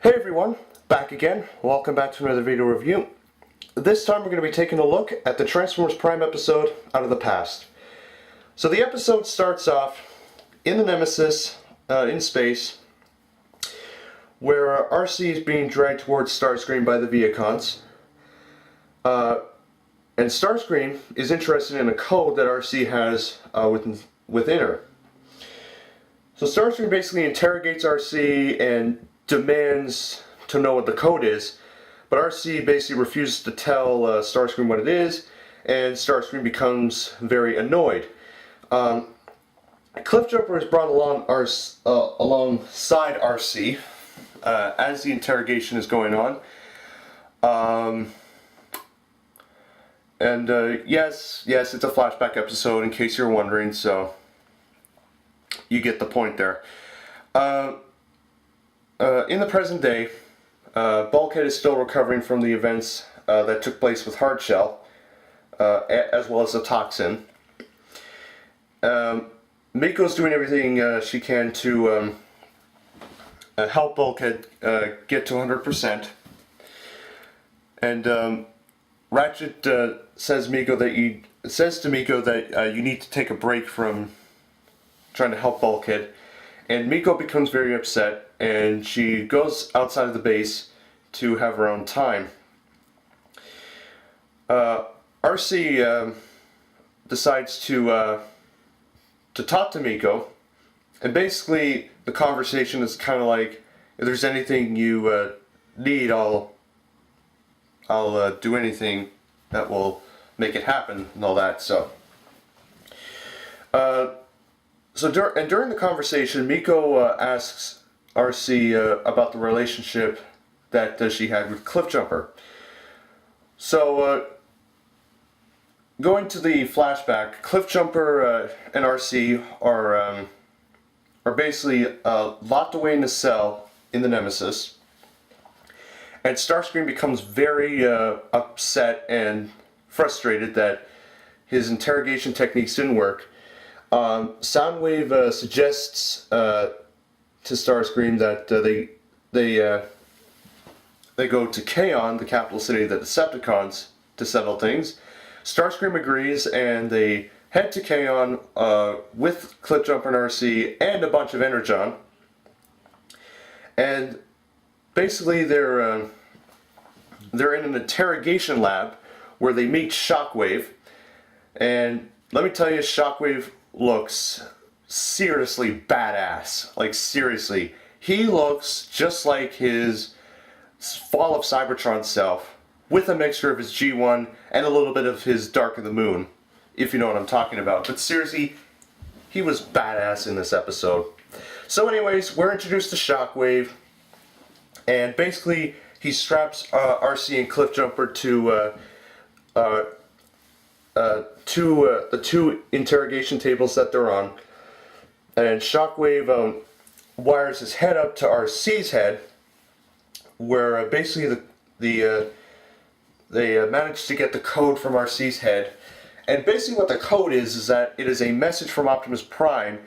Hey everyone, back again. Welcome back to another video review. This time we're going to be taking a look at the Transformers Prime episode Out of the Past. So the episode starts off in the Nemesis, in space, where RC is being dragged towards Starscream by the Viacons. And Starscream is interested in a code that RC has within her. So Starscream basically interrogates RC and demands to know what the code is, but RC basically refuses to tell Starscream what it is, and Starscream becomes very annoyed. Cliffjumper is brought along alongside RC as the interrogation is going on. Yes, it's a flashback episode in case you're wondering, so you get the point there. In the present day, Bulkhead is still recovering from the events that took place with Hardshell, as well as the toxin. Miko's doing everything she can to help Bulkhead get to 100%. And Ratchet says to Miko that you need to take a break from trying to help Bulkhead. And Miko becomes very upset, and she goes outside of the base to have her own time. RC decides to talk to Miko, and basically the conversation is kind of like, if there's anything you need, I'll do anything that will make it happen and all that. During the conversation, Miko asks RC about the relationship that she had with Cliffjumper. So, going to the flashback, Cliffjumper and RC are basically locked away in a cell in the Nemesis, and Starscream becomes very upset and frustrated that his interrogation techniques didn't work. Soundwave suggests to Starscream that they go to Kaon, the capital city of the Decepticons, to settle things. Starscream agrees, and they head to Kaon with Cliffjumper and RC and a bunch of Energon. And basically, they're in an interrogation lab where they meet Shockwave. And let me tell you, Shockwave looks seriously badass. Like, seriously. He looks just like his Fall of Cybertron self, with a mixture of his G1 and a little bit of his Dark of the Moon, if you know what I'm talking about. But seriously, he was badass in this episode. So anyways, we're introduced to Shockwave, and basically he straps RC and Cliffjumper to the two interrogation tables that they're on, and Shockwave wires his head up to RC's head, where basically they manage to get the code from RC's head. And basically what the code is that it is a message from Optimus Prime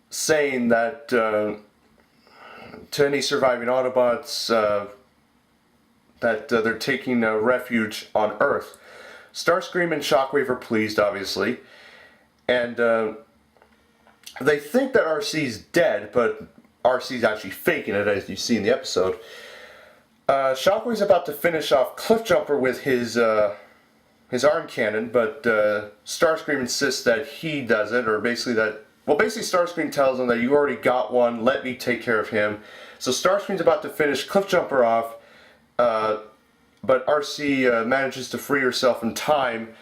saying that to any surviving Autobots that they're taking refuge on Earth. Starscream and Shockwave are pleased, obviously, and they think that RC's dead, but RC's actually faking it, as you see in the episode. Shockwave's about to finish off Cliffjumper with his arm cannon, but Starscream insists that he does it, or basically Starscream tells him that you already got one, let me take care of him. So Starscream's about to finish Cliffjumper off, but RC manages to free herself in time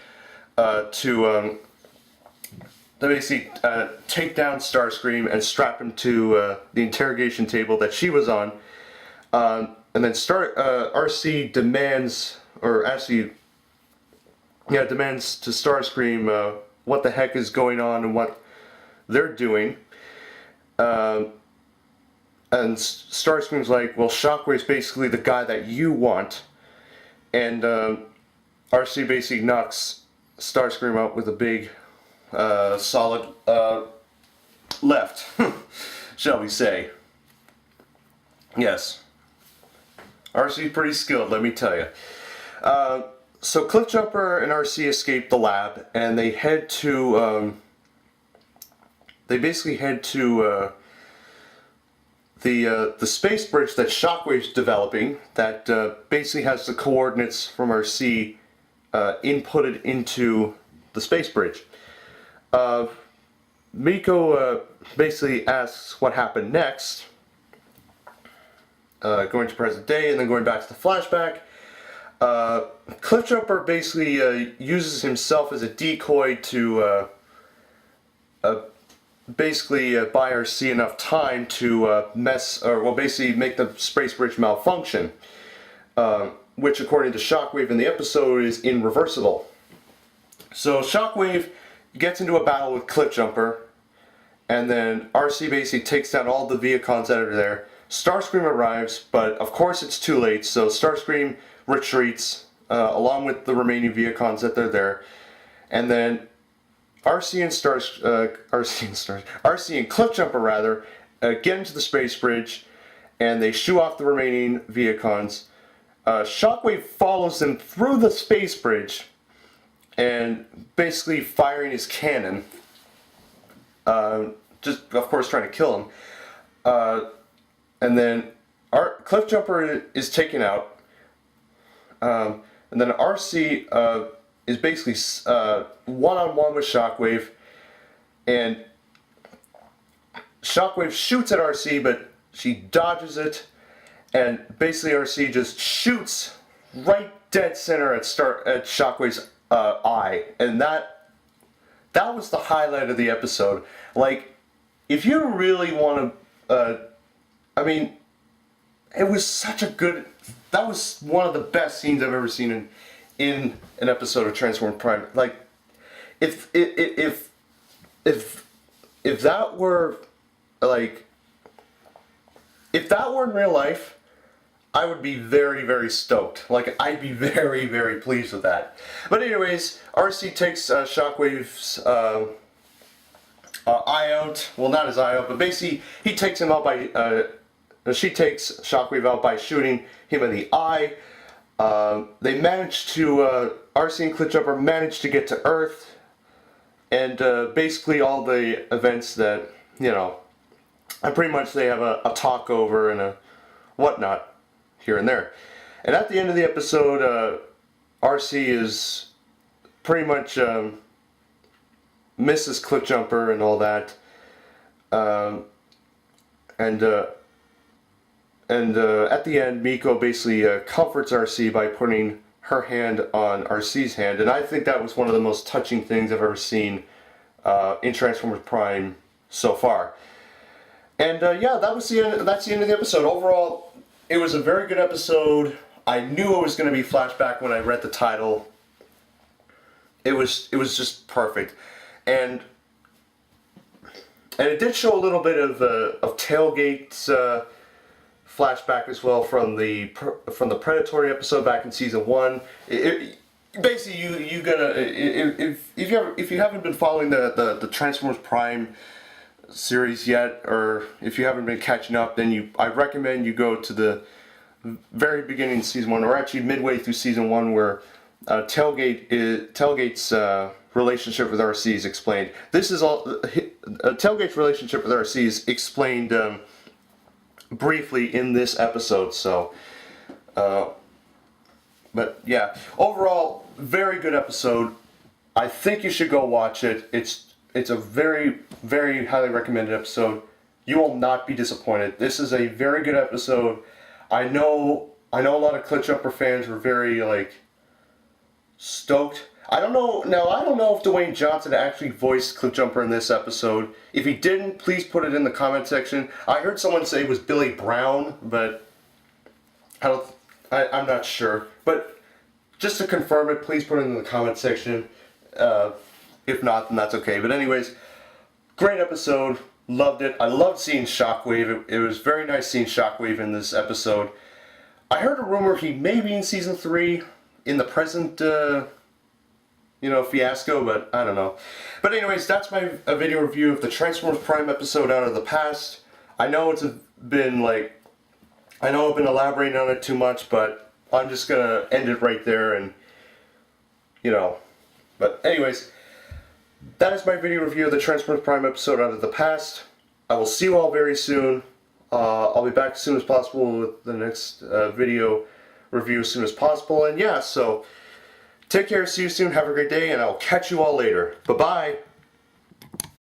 to basically take down Starscream and strap him to the interrogation table that she was on. And then RC demands to Starscream what the heck is going on and what they're doing. And Starscream's like, well, Shockwave's basically the guy that you want. And RC basically knocks Starscream out with a big, solid left, shall we say. Yes. RC's pretty skilled, let me tell you. So Cliffjumper and RC escape the lab, and they head to, they basically head to the space bridge that Shockwave's developing, that basically has the coordinates from RC inputted into the space bridge. Miko basically asks what happened next, going to present day and then going back to the flashback. Cliffjumper basically uses himself as a decoy to basically buy RC enough time to basically make the space bridge malfunction, which according to Shockwave in the episode is irreversible. So Shockwave gets into a battle with Cliffjumper, and then RC basically takes down all the Viacons that are there. Starscream arrives, but of course it's too late, so Starscream retreats along with the remaining Viacons that are there, and then RC and Cliffjumper get into the space bridge, and they shoo off the remaining Viacons. Shockwave follows them through the space bridge, and basically firing his cannon, just of course trying to kill him. And then Cliffjumper is taken out, and then RC is basically one-on-one with Shockwave, and Shockwave shoots at RC, but she dodges it, and basically RC just shoots right dead center at Shockwave's eye, and that was the highlight of the episode. Like, if you really want to, I mean, it was such a good. That was one of the best scenes I've ever seen in an episode of Transformers Prime. Like, if that were like, if that were in real life, I would be very, very stoked. Like, I'd be very, very pleased with that. But anyways, RC takes Shockwave's eye out. Well, not his eye out, but basically he takes him out by. She takes Shockwave out by shooting him in the eye. They manage to, RC and Cliffjumper manage to get to Earth, and basically all the events that, you know, and pretty much they have a talk over and a whatnot here and there. And at the end of the episode, RC is pretty much misses Cliffjumper and all that, and at the end, Miko basically comforts RC by putting her hand on RC's hand, and I think that was one of the most touching things I've ever seen in Transformers Prime so far. And yeah, that's the end of the episode. Overall, it was a very good episode. I knew it was going to be flashback when I read the title. It was just perfect, and it did show a little bit of Tailgate's flashback as well from the Predatory episode back in season 1. Basically, you gotta if you haven't been following the Transformers Prime series yet, or if you haven't been catching up, then I recommend you go to the very beginning of season 1, or actually midway through season 1, where Tailgate's relationship with RC is explained. This is all Tailgate's relationship with RC is explained briefly in this episode. So, but yeah, overall, very good episode. I think you should go watch it. It's a very, very highly recommended episode. You will not be disappointed. This is a very good episode. I know a lot of Cliffjumper fans were very stoked. I don't know if Dwayne Johnson actually voiced Cliffjumper in this episode. If he didn't, please put it in the comment section. I heard someone say it was Billy Brown, but I'm not sure. But just to confirm it, please put it in the comment section. If not, then that's okay. But anyways, great episode. Loved it. I loved seeing Shockwave. It was very nice seeing Shockwave in this episode. I heard a rumor he may be in season 3 in the present fiasco, but I don't know. But anyways, that's my video review of the Transformers Prime episode Out of the Past. I know it's been I know I've been elaborating on it too much, but I'm just gonna end it right there, and you know. But anyways, that is my video review of the Transformers Prime episode Out of the Past. I will see you all very soon. I'll be back as soon as possible with the next video review as soon as possible. And yeah, so take care, see you soon, have a great day, and I'll catch you all later. Bye-bye.